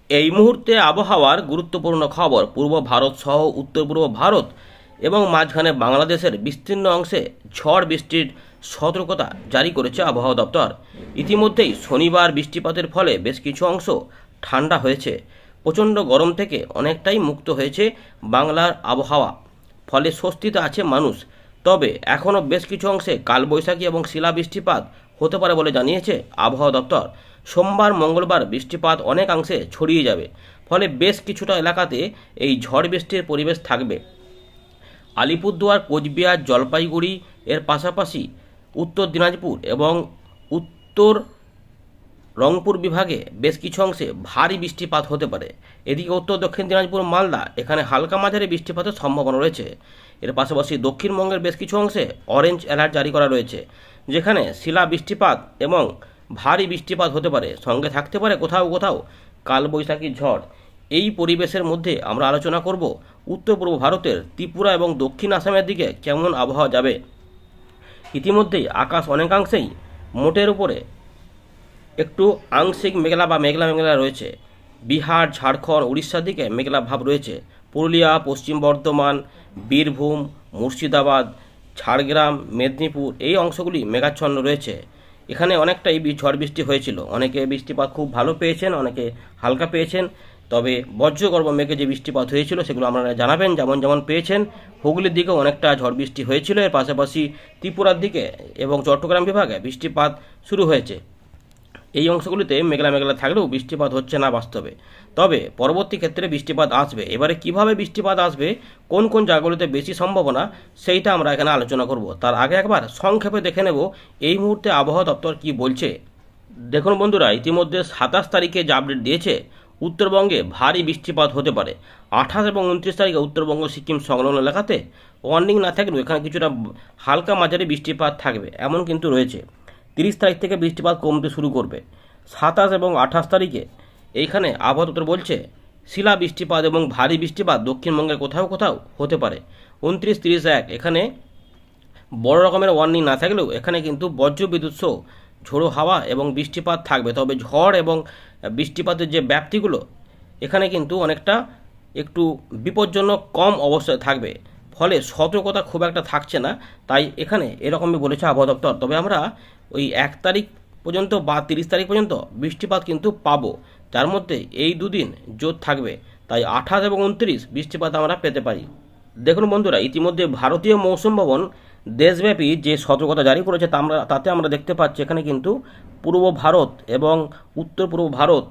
এই মুহূর্তে আবহাওয়ার গুরুত্বপূর্ণ খবর। পূর্ব ভারত সহ উত্তর পূর্ব ভারত এবং মাঝখানে বাংলাদেশের বিস্তীর্ণ অংশে ঝড় বৃষ্টির সতর্কতা জারি করেছে আবহাওয়া দপ্তর। ইতিমধ্যেই শনিবার বৃষ্টিপাতের ফলে বেশ কিছু অংশ ঠান্ডা হয়েছে। প্রচণ্ড গরম থেকে অনেকটাই মুক্ত হয়েছে বাংলার আবহাওয়া, ফলে স্বস্তিতে আছে মানুষ। তবে এখনও বেশ কিছু অংশে কালবৈশাখী এবং শিলা বৃষ্টিপাত হতে পারে বলে জানিয়েছে আবহাওয়া দপ্তর। সোমবার মঙ্গলবার বৃষ্টিপাত অনেকাংশে ছড়িয়ে যাবে, ফলে বেশ কিছুটা এলাকাতে এই ঝড় বৃষ্টির পরিবেশ থাকবে। আলিপুরদুয়ার, কোচবিহার, জলপাইগুড়ি এর পাশাপাশি উত্তর দিনাজপুর এবং উত্তর রংপুর বিভাগে বেশ কিছু অংশে ভারী বৃষ্টিপাত হতে পারে। এদিকে উত্তর দক্ষিণ দিনাজপুর, মালদা এখানে হালকা মাঝারি বৃষ্টিপাতের সম্ভাবনা রয়েছে। এর পাশাপাশি দক্ষিণবঙ্গের বেশ কিছু অংশে অরেঞ্জ অ্যালার্ট জারি করা রয়েছে, যেখানে শিলা বৃষ্টিপাত এবং ভারী বৃষ্টিপাত হতে পারে। সঙ্গে থাকতে পারে কোথাও কোথাও কালবৈশাখী ঝড়। এই পরিবেশের মধ্যে আমরা আলোচনা করব উত্তর পূর্ব ভারতের ত্রিপুরা এবং দক্ষিণ আসামের দিকে কেমন আবহাওয়া যাবে। ইতিমধ্যেই আকাশ অনেকাংশেই মোটের উপরে একটু আংশিক মেঘলা বা মেঘলা মেঘলা রয়েছে। বিহার, ঝাড়খণ্ড, উড়িষ্যার দিকে মেঘলা ভাব রয়েছে। পুরুলিয়া, পশ্চিম বর্ধমান, বীরভূম, মুর্শিদাবাদ, ঝাড়গ্রাম, মেদিনীপুর এই অংশগুলি মেঘাচ্ছন্ন রয়েছে। এখানে অনেকটাই ঝড় বৃষ্টি হয়েছিল। অনেকে বৃষ্টিপাত খুব ভালো পেয়েছেন, অনেকে হালকা পেয়েছেন। তবে বজ্রগর্ভ মেঘে যে বৃষ্টিপাত হয়েছিল সেগুলো আপনারা জানাবেন যেমন যেমন পেয়েছেন। হুগলির দিকেও অনেকটা ঝড় বৃষ্টি হয়েছিল। এর পাশাপাশি ত্রিপুরার দিকে এবং চট্টগ্রাম বিভাগে বৃষ্টিপাত শুরু হয়েছে। এই অংশগুলিতে মেঘলা মেঘলা থাকলেও বৃষ্টিপাত হচ্ছে না বাস্তবে। তবে পরবর্তী ক্ষেত্রে বৃষ্টিপাত আসবে। এবারে কিভাবে বৃষ্টিপাত আসবে, কোন কোন জায়গাগুলিতে বেশি সম্ভাবনা, সেইটা আমরা এখানে আলোচনা করব। তার আগে একবার সংক্ষেপে দেখে নেব এই মুহূর্তে আবহাওয়া দপ্তর কি বলছে। দেখুন বন্ধুরা, ইতিমধ্যে 27 তারিখে যে আপডেট দিয়েছে, উত্তরবঙ্গে ভারী বৃষ্টিপাত হতে পারে। 28 এবং 29 তারিখে উত্তরবঙ্গ, সিকিম সংলগ্ন এলাকাতে ওয়ার্নিং না থাকলেও এখানে কিছুটা হালকা মাঝারি বৃষ্টিপাত থাকবে এমন কিন্তু রয়েছে। 30 তারিখ থেকে বৃষ্টিপাত কমতে শুরু করবে। 27 এবং 28 তারিখে এইখানে আবহাওয়া দপ্তর বলছে শিলা বৃষ্টিপাত এবং ভারী বৃষ্টিপাত দক্ষিণবঙ্গের কোথাও কোথাও হতে পারে। 29, 30, 1 এখানে বড় রকমের ওয়ার্নিং না থাকলেও এখানে কিন্তু বজ্রবিদ্যুৎ সহ ঝোড়ো হাওয়া এবং বৃষ্টিপাত থাকবে। তবে ঝড় এবং বৃষ্টিপাতের যে ব্যাপ্তিগুলো এখানে কিন্তু অনেকটা একটু বিপজ্জনক কম অবস্থায় থাকবে, ফলে সতর্কতা খুব একটা থাকছে না। তাই এখানে এরকমই বলেছে আবহাওয়া দপ্তর। তবে আমরা ওই 1 তারিখ পর্যন্ত বা 30 তারিখ পর্যন্ত বৃষ্টিপাত কিন্তু পাবো, যার মধ্যে এই দুদিন জোর থাকবে। তাই 28 এবং 29 বৃষ্টিপাত আমরা পেতে পারি। দেখুন বন্ধুরা, ইতিমধ্যে ভারতীয় মৌসুম ভবন দেশব্যাপী যে সতর্কতা জারি করেছে তাতে আমরা দেখতে পাচ্ছি এখানে কিন্তু পূর্ব ভারত এবং উত্তর পূর্ব ভারত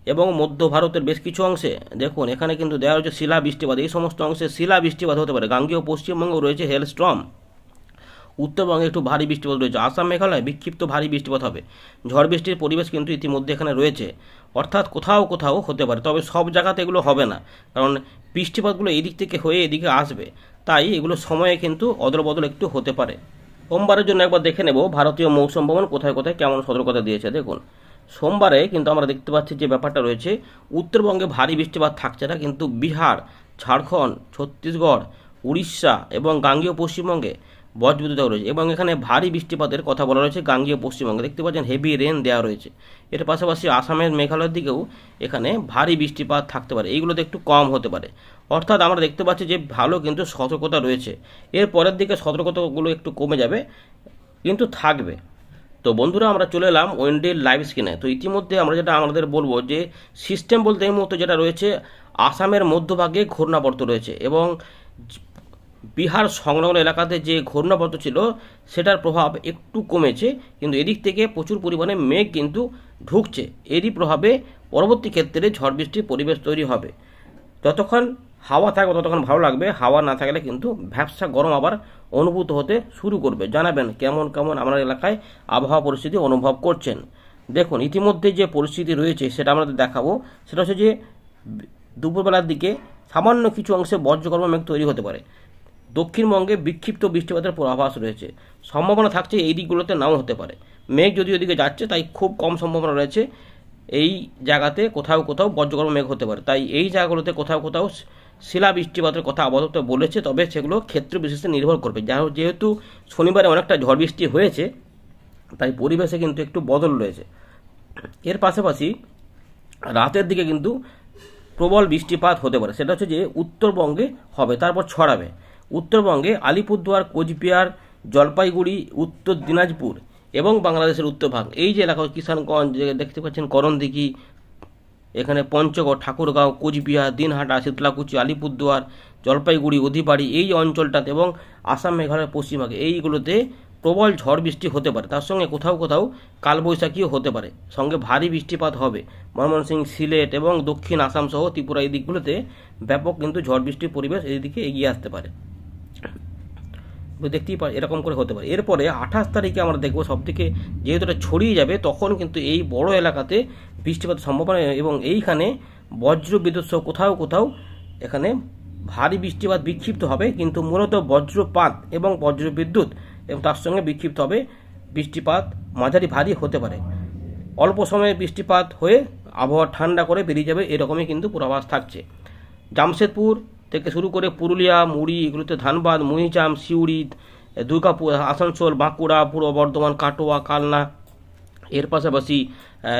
এবং মধ্য ভারতের বেশ কিছু অংশে দেখুন এখানে কিন্তু দেওয়া হচ্ছে শিলা বৃষ্টিপাত। এই সমস্ত অংশে শিলা বৃষ্টিপাত হতে পারে। গাঙ্গেয় পশ্চিমবঙ্গেও রয়েছে হেলস্টর্ম। উত্তরবঙ্গে একটু ভারী বৃষ্টিপাত রয়েছে। আসাম, মেঘালয় বিক্ষিপ্ত ভারী বৃষ্টিপাত হবে। ঝড় বৃষ্টির পরিবেশ কিন্তু ইতিমধ্যে এখানে রয়েছে, অর্থাৎ কোথাও কোথাও হতে পারে। তবে সব জায়গাতে এগুলো হবে না, কারণ বৃষ্টিপাতগুলো এদিক থেকে হয়ে এদিকে আসবে। তাই এগুলো সময়ে কিন্তু অদল বদল একটু হতে পারে। সোমবারের জন্য একবার দেখে নেব ভারতীয় মৌসুম ভবন কোথায় কোথায় কেমন সতর্কতা দিয়েছে। দেখুন, সোমবারে কিন্তু আমরা দেখতে পাচ্ছি যে ব্যাপারটা রয়েছে, উত্তরবঙ্গে ভারী বৃষ্টিপাত থাকছে না, কিন্তু বিহার, ঝাড়খণ্ড, ছত্তিশগড়, উড়িষ্যা এবং গাঙ্গেয় পশ্চিমবঙ্গে বজ্রবিদ্যুৎ রয়েছে। এবং এখানে ভারী বৃষ্টিপাতের কথা বলা রয়েছে। গাঙ্গেয় পশ্চিমবঙ্গে দেখতে পাচ্ছেন হেভি রেন দেওয়া রয়েছে। এর পাশাপাশি আসামের মেঘালয়ের দিকেও এখানে ভারী বৃষ্টিপাত থাকতে পারে। এইগুলোতে একটু কম হতে পারে। অর্থাৎ আমরা দেখতে পাচ্ছি যে ভালো কিন্তু সতর্কতা রয়েছে। এর পরের দিকে সতর্কতাগুলো একটু কমে যাবে, কিন্তু থাকবে। তো বন্ধুরা, আমরা চলে এলাম ওয়েন্ডের লাইভ স্ক্রিনে। তো ইতিমধ্যে আমরা যেটা আমাদের বলবো যে সিস্টেম বলতে এই মুহূর্তে যেটা রয়েছে, আসামের মধ্যভাগে ঘূর্ণাবর্ত রয়েছে এবং বিহার সংলগ্ন এলাকাতে যে ঘূর্ণাবর্ত ছিল সেটার প্রভাব একটু কমেছে, কিন্তু এদিক থেকে প্রচুর পরিমাণে মেঘ কিন্তু ঢুকছে। এরই প্রভাবে পরবর্তী ক্ষেত্রে ঝড় বৃষ্টির পরিবেশ তৈরি হবে। যতক্ষণ হাওয়া থাকবে ততক্ষণ ভালো লাগবে, হাওয়া না থাকলে কিন্তু ভ্যাপসা গরম আবার অনুভূত হতে শুরু করবে। জানাবেন কেমন কেমন আপনার এলাকায় আবহাওয়া পরিস্থিতি অনুভব করছেন। দেখুন, ইতিমধ্যে যে পরিস্থিতি রয়েছে সেটা আমরা দেখাবো। সেটা হচ্ছে যে দুপুরবেলার দিকে সামান্য কিছু অংশে বজ্রগর্ভ মেঘ তৈরি হতে পারে। দক্ষিণবঙ্গে বিক্ষিপ্ত বৃষ্টিপাতের পূর্বাভাস রয়েছে। সম্ভাবনা থাকছে এই দিকগুলোতে নাও হতে পারে। মেঘ যদি ওদিকে যাচ্ছে, তাই খুব কম সম্ভাবনা রয়েছে এই জায়গাতে কোথাও কোথাও বজ্রগর্ভ মেঘ হতে পারে। তাই এই জায়গাগুলোতে কোথাও কোথাও শিলা বৃষ্টিপাতের কথা আবহাওয়া দপ্তর বলেছে। তবে সেগুলো ক্ষেত্র বিশেষে নির্ভর করবে। যেহেতু শনিবারে অনেকটা ঝড় বৃষ্টি হয়েছে, তাই পরিবেশে কিন্তু একটু বদল রয়েছে। এর পাশাপাশি রাতের দিকে কিন্তু প্রবল বৃষ্টিপাত হতে পারে। সেটা হচ্ছে যে উত্তরবঙ্গে হবে, তারপর ছড়াবে। উত্তরবঙ্গে আলিপুরদুয়ার, কোচবিহার, জলপাইগুড়ি, উত্তর দিনাজপুর এবং বাংলাদেশের উত্তরভাগ, এই যে এলাকা কিষানগঞ্জ দেখতে পাচ্ছেন, করণদিঘি, এখানে পঞ্চগড়, ঠাকুরগাঁও, কোচবিহার, দিনহাটা, শীতলাকুচি, আলিপুরদুয়ার, জলপাইগুড়ি, অধিবাড়ি, এই অঞ্চলটাতে এবং আসাম, মেঘালয়ের পশ্চিমভাগে এইগুলোতে প্রবল ঝড় বৃষ্টি হতে পারে। তার সঙ্গে কোথাও কোথাও কালবৈশাখীও হতে পারে, সঙ্গে ভারী বৃষ্টিপাত হবে। ময়মনসিংহ, সিলেট এবং দক্ষিণ আসাম সহ ত্রিপুরা এই দিকগুলোতে ব্যাপক কিন্তু ঝড় বৃষ্টির পরিবেশ এই দিকে এগিয়ে আসতে পারে। দেখতেই পারে এরকম করে হতে পারে। এরপরে 28 তারিখে আমরা দেখবো সবথেকে, যেহেতু এটা ছড়িয়ে যাবে, তখন কিন্তু এই বড় এলাকাতে বৃষ্টিপাতের সম্ভাবনা এবং এইখানে বজ্র বিদ্যুৎ সহ কোথাও কোথাও এখানে ভারী বৃষ্টিপাত বিক্ষিপ্ত হবে, কিন্তু মূলত বজ্রপাত এবং বজ্র বিদ্যুৎ এবং তার সঙ্গে বিক্ষিপ্ত হবে বৃষ্টিপাত মাঝারি ভারী হতে পারে। অল্প সময়ে বৃষ্টিপাত হয়ে আবহাওয়া ঠান্ডা করে বেরিয়ে যাবে, এরকমই কিন্তু পূর্বাভাস থাকছে। জামশেদপুর থেকে শুরু করে পুরুলিয়া, মুড়ি, এগুলোতে ধানবাদ, মহিচাম, সিউড়ি, দুর্গাপুর, আসানসোল, বাঁকুড়া, পূর্ব বর্ধমান, কাটোয়া, কালনা, এর পাশাপাশি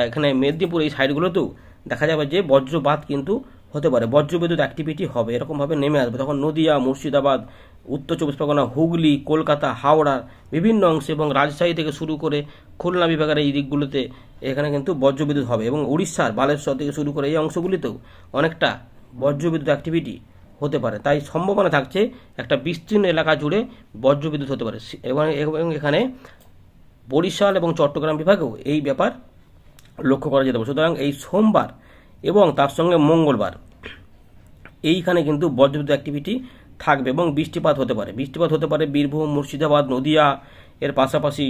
এখানে মেদিনীপুর, এই সাইডগুলোতেও দেখা যাবে যে বজ্রপাত কিন্তু হতে পারে, বজ্রবিদ্যুৎ অ্যাক্টিভিটি হবে, এরকমভাবে নেমে আসবে। তখন নদিয়া, মুর্শিদাবাদ, উত্তর চব্বিশ পরগনা, হুগলি, কলকাতা, হাওড়া বিভিন্ন অংশে এবং রাজশাহী থেকে শুরু করে খুলনা বিভাগের এই দিকগুলোতে এখানে কিন্তু বজ্রবিদ্যুৎ হবে এবং উড়িষ্যার বালেশ্বর থেকে শুরু করে এই অংশগুলিতেও অনেকটা বজ্রবিদ্যুৎ অ্যাক্টিভিটি হতে পারে। তাই সম্ভাবনা থাকছে একটা বিস্তীর্ণ এলাকা জুড়ে বজ্রবিদ্যুৎ হতে পারে এবং এখানে বরিশাল এবং চট্টগ্রাম বিভাগেও এই ব্যাপার লক্ষ্য করা যেতে পারে। সুতরাং এই সোমবার এবং তার সঙ্গে মঙ্গলবার এইখানে কিন্তু বজ্রবিদ্যুৎ অ্যাক্টিভিটি থাকবে এবং বৃষ্টিপাত হতে পারে। বৃষ্টিপাত হতে পারে বীরভূম, মুর্শিদাবাদ, নদিয়া, এর পাশাপাশি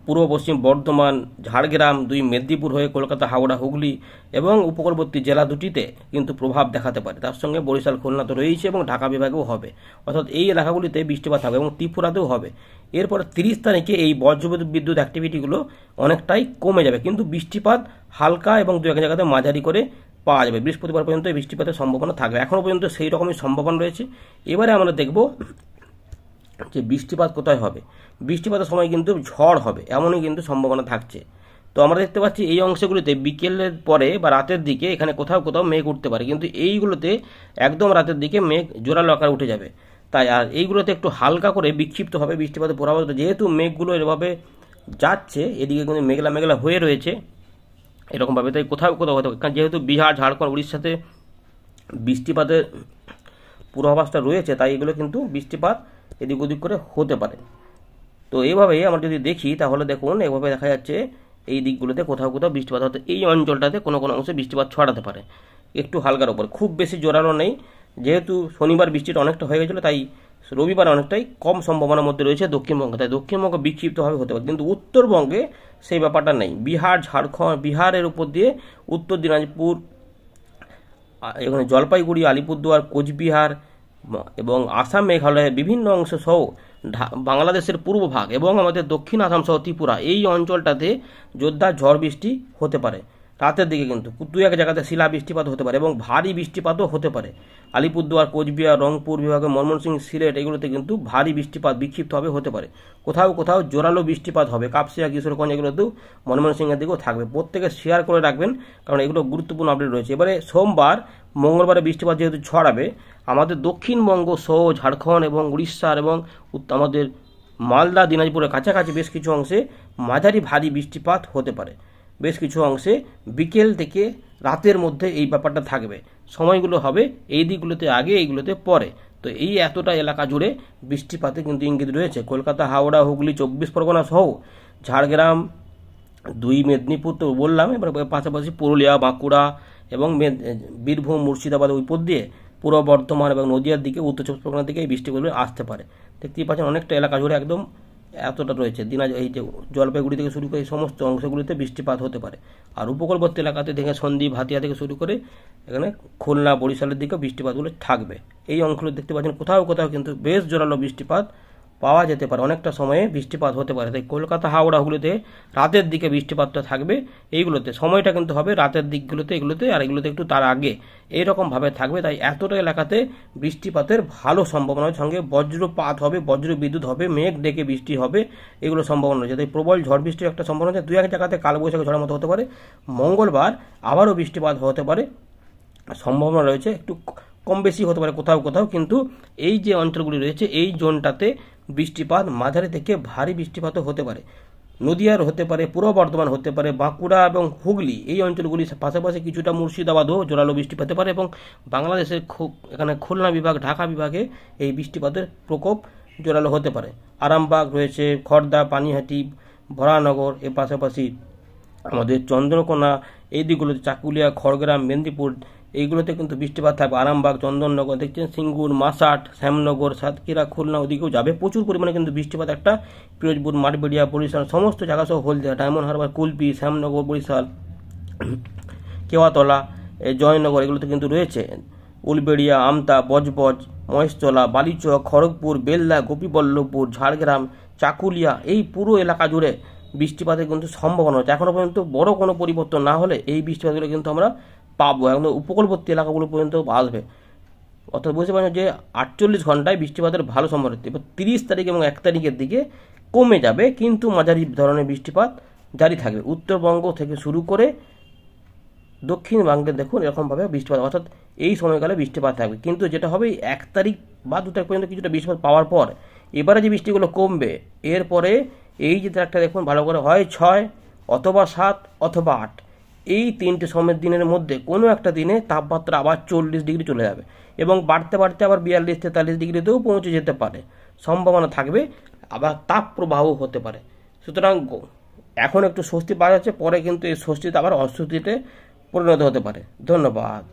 পূর্ব পশ্চিম বর্ধমান, ঝাড়গ্রাম, 2 মেদিনীপুর হয়ে কলকাতা, হাওড়া, হুগলি এবং উপকূলবর্তী জেলা দুটিতে কিন্তু প্রভাব দেখাতে পারে। তার সঙ্গে বরিশাল, খুলনা তো রয়েছে এবং ঢাকা বিভাগেও হবে, অর্থাৎ এই এলাকাগুলিতে বৃষ্টিপাত হবে এবং ত্রিপুরাতেও হবে। এরপর 30 তারিখে এই বজ্রবিদ্যুৎ অ্যাক্টিভিটিগুলো অনেকটাই কমে যাবে, কিন্তু বৃষ্টিপাত হালকা এবং 2-1 জায়গাতে মাঝারি করে পাওয়া যাবে। বৃহস্পতিবার পর্যন্ত এই বৃষ্টিপাতের সম্ভাবনা থাকবে, এখনও পর্যন্ত সেই রকমই সম্ভাবনা রয়েছে। এবারে আমরা দেখব যে বৃষ্টিপাত কোথায় হবে। বৃষ্টিপাতের সময় কিন্তু ঝড় হবে, এমনই কিন্তু সম্ভাবনা থাকছে। তো আমরা দেখতে পাচ্ছি এই অংশগুলিতে বিকেলের পরে বা রাতের দিকে এখানে কোথাও কোথাও মেঘ উঠতে পারে, কিন্তু এইগুলোতে একদম রাতের দিকে মেঘ জোরালো আকারে উঠে যাবে। তাই আর এইগুলোতে একটু হালকা করে বিক্ষিপ্তভাবে বৃষ্টিপাতের পূর্বাভাস, যেহেতু মেঘগুলো এভাবে যাচ্ছে, এদিকে কিন্তু মেঘলা মেঘলা হয়ে রয়েছে এরকমভাবে, তাই কোথাও কোথাও হতে পারে। কারণ যেহেতু বিহার, ঝাড়খণ্ড, উড়িষ্যাতে বৃষ্টিপাতের পূর্বাভাসটা রয়েছে, তাই এগুলো কিন্তু বৃষ্টিপাত এদিক ওদিক করে হতে পারে। তো এইভাবেই আমরা যদি দেখি তাহলে দেখুন এভাবে দেখা যাচ্ছে এই দিকগুলোতে কোথাও কোথাও বৃষ্টিপাত হতে, এই অঞ্চলটাতে কোনো কোনো অংশে বৃষ্টিপাত ছড়াতে পারে, একটু হালকার ওপর, খুব বেশি জোরালো নেই। যেহেতু শনিবার বৃষ্টিটা অনেকটা হয়ে গেছিলো, তাই রবিবার অনেকটাই কম সম্ভাবনার মধ্যে রয়েছে দক্ষিণবঙ্গে, তাই দক্ষিণবঙ্গে বিক্ষিপ্তভাবে হতে পারে, কিন্তু উত্তরবঙ্গে সেই ব্যাপারটা নেই। বিহার, ঝাড়খণ্ড, বিহারের উপর দিয়ে উত্তর দিনাজপুর, এখানে জলপাইগুড়ি, আলিপুরদুয়ার, কোচবিহার এবং আসাম, মেঘালয়ের বিভিন্ন অংশ সহ বাংলাদেশের পূর্ব ভাগ এবং আমাদের দক্ষিণ আসাম সহ ত্রিপুরা, এই অঞ্চলটাতে জোরদার ঝড় বৃষ্টি হতে পারে। রাতের দিকে কিন্তু 2-1 জায়গাতে শিলা বৃষ্টিপাত হতে পারে এবং ভারী বৃষ্টিপাতও হতে পারে। আলিপুরদুয়ার, কোচবিহার, রংপুর বিভাগে, ময়মনসিংহ, সিলেট এগুলোতে কিন্তু ভারী বৃষ্টিপাত বিক্ষিপ্তভাবে হতে পারে। কোথাও কোথাও জোরালো বৃষ্টিপাত হবে, কাপসিয়া, কিশোরগঞ্জ এগুলোতেও, ময়মনসিংহের দিকেও থাকবে। প্রত্যেকে শেয়ার করে রাখবেন, কারণ এগুলো গুরুত্বপূর্ণ আপডেট রয়েছে। এবারে সোমবার, মঙ্গলবারে বৃষ্টিপাত যেহেতু ছড়াবে, আমাদের দক্ষিণবঙ্গ সহ ঝাড়খণ্ড এবং উড়িষ্যার এবং আমাদের মালদা, দিনাজপুরের কাছাকাছি বেশ কিছু অংশে মাঝারি ভারী বৃষ্টিপাত হতে পারে। বেশ কিছু অংশে বিকেল থেকে রাতের মধ্যে এই ব্যাপারটা থাকবে। সময়গুলো হবে এই দিকগুলোতে আগে, এইগুলোতে পরে। তো এই এতটা এলাকা জুড়ে বৃষ্টিপাতে কিন্তু ইঙ্গিত রয়েছে। কলকাতা, হাওড়া, হুগলি, 24 পরগনা সহ ঝাড়গ্রাম, 2 মেদিনীপুর তো বললাম, এবার পাশাপাশি পুরুলিয়া, বাঁকুড়া এবং বীরভূম, মুর্শিদাবাদ উপর দিয়ে পূর্ব বর্ধমান এবং নদিয়ার দিকে, উত্তর 24 পরগনার দিকে এই বৃষ্টিগুলো আসতে পারে। দেখতেই পাচ্ছেন অনেকটা এলাকা জুড়ে একদম এতটা রয়েছে। এই যে জলপাইগুড়ি থেকে শুরু করে এই সমস্ত অংশগুলিতে বৃষ্টিপাত হতে পারে। আর উপকূলবর্তী এলাকাতে দেখে সন্দ্বীপ, হাতিয়া থেকে শুরু করে এখানে খুলনা, বরিশালের দিকেও বৃষ্টিপাতগুলো থাকবে। এই অংশগুলো দেখতে পাচ্ছেন কোথাও কোথাও কিন্তু বেশ জোরালো বৃষ্টিপাত পাওয়া যেতে পারে, অনেকটা সময়ে বৃষ্টিপাত হতে পারে। তাই কলকাতা হাওড়া হুগলিতে রাতের দিকে বৃষ্টিপাতটা থাকবে। এইগুলোতে সময়টা কিন্তু হবে রাতের দিকগুলোতে, এগুলোতে আর এগুলোতে একটু তার আগে এইরকমভাবে থাকবে। তাই এতটা এলাকাতে বৃষ্টিপাতের ভালো সম্ভাবনার সঙ্গে বজ্রপাত হবে, বজ্র বিদ্যুৎ হবে, মেঘ ডেকে বৃষ্টি হবে, এগুলো সম্ভাবনা রয়েছে। তাই প্রবল ঝড় বৃষ্টির একটা সম্ভাবনা আছে। 2-1 জায়গাতে কালবৈশাখী ঝড়ের মতো হতে পারে। মঙ্গলবার আবারও বৃষ্টিপাত হতে পারে, সম্ভাবনা রয়েছে। একটু কম বেশি হতে পারে কোথাও কোথাও, কিন্তু এই যে অঞ্চলগুলি রয়েছে এই জোনটাতে বৃষ্টিপাত মাঝারি থেকে ভারী বৃষ্টিপাতও হতে পারে। নদিয়ার হতে পারে, পূর্ব বর্ধমান হতে পারে, বাঁকুড়া এবং হুগলি এই অঞ্চলগুলির পাশাপাশি কিছুটা মুর্শিদাবাদও জোরালো বৃষ্টি পেতে পারে। এবং বাংলাদেশের এখানে খুলনা বিভাগ, ঢাকা বিভাগে এই বৃষ্টিপাতের প্রকোপ জোরালো হতে পারে। আরামবাগ রয়েছে, খড়দা, পানিহাটি, ভরানগর, এর পাশাপাশি আমাদের চন্দ্রকোনা, এই দিকগুলোতে চাকুলিয়া, খড়গ্রাম, মেদিনীপুর, এইগুলোতে কিন্তু বৃষ্টিপাত থাকবে। আরামবাগ, চন্দননগর দেখছেন, সিঙ্গুর, মাসাট, শ্যামনগর, সাতক্ষীরা, খুলনা ওদিকেও যাবে প্রচুর পরিমাণে কিন্তু বৃষ্টিপাত। একটা পিরোজপুর, মাঠবেড়িয়া, বরিশাল সমস্ত জায়গা সহ হলদিয়া, ডায়মন্ড হারবার, কুলপি, শ্যামনগর, বরিশাল, কেওয়াতলা, জয়নগর এগুলোতে কিন্তু রয়েছে। উলবেড়িয়া, আমতা, বজবজ, মহেশতলা, বালিচক, খড়গপুর, বেলদা, গোপীবল্লভপুর, ঝাড়গ্রাম, চাকুলিয়া, এই পুরো এলাকা জুড়ে বৃষ্টিপাতের কিন্তু সম্ভাবনা হচ্ছে। এখনও পর্যন্ত বড় কোনো পরিবর্তন না হলে এই বৃষ্টিপাতগুলো কিন্তু আমরা পাবো, এখন উপকূলবর্তী এলাকাগুলো পর্যন্ত আসবে। অর্থাৎ বুঝতে পারছেন যে 48 ঘন্টায় বৃষ্টিপাতের ভালো সম্ভাবনা। এবার 30 তারিখ এবং 1 তারিখের দিকে কমে যাবে, কিন্তু মাঝারি ধরনের বৃষ্টিপাত জারি থাকবে। উত্তরবঙ্গ থেকে শুরু করে দক্ষিণবঙ্গে দেখুন এরকমভাবে বৃষ্টিপাত, অর্থাৎ এই সময়কালে বৃষ্টিপাত থাকবে। কিন্তু যেটা হবে 1 তারিখ বা 2 তারিখ পর্যন্ত কিছুটা বৃষ্টিপাত পাওয়ার পর এবারে যে বৃষ্টিগুলো কমবে, এরপরে এই যে একটা দেখুন ভালো করে, হয় 6 অথবা 7 অথবা 8, এই 3টে সময়ের দিনের মধ্যে কোনো একটা দিনে তাপমাত্রা আবার 40 ডিগ্রি চলে যাবে এবং বাড়তে বাড়তে আবার 42-43 ডিগ্রিতেও পৌঁছে যেতে পারে, সম্ভাবনা থাকবে। আবার তাপ প্রবাহ হতে পারে। সুতরাং এখন একটু স্বস্তি পাওয়া যাচ্ছে, পরে কিন্তু এই স্বস্তিতে আবার অস্বস্তিতে পরিণত হতে পারে। ধন্যবাদ।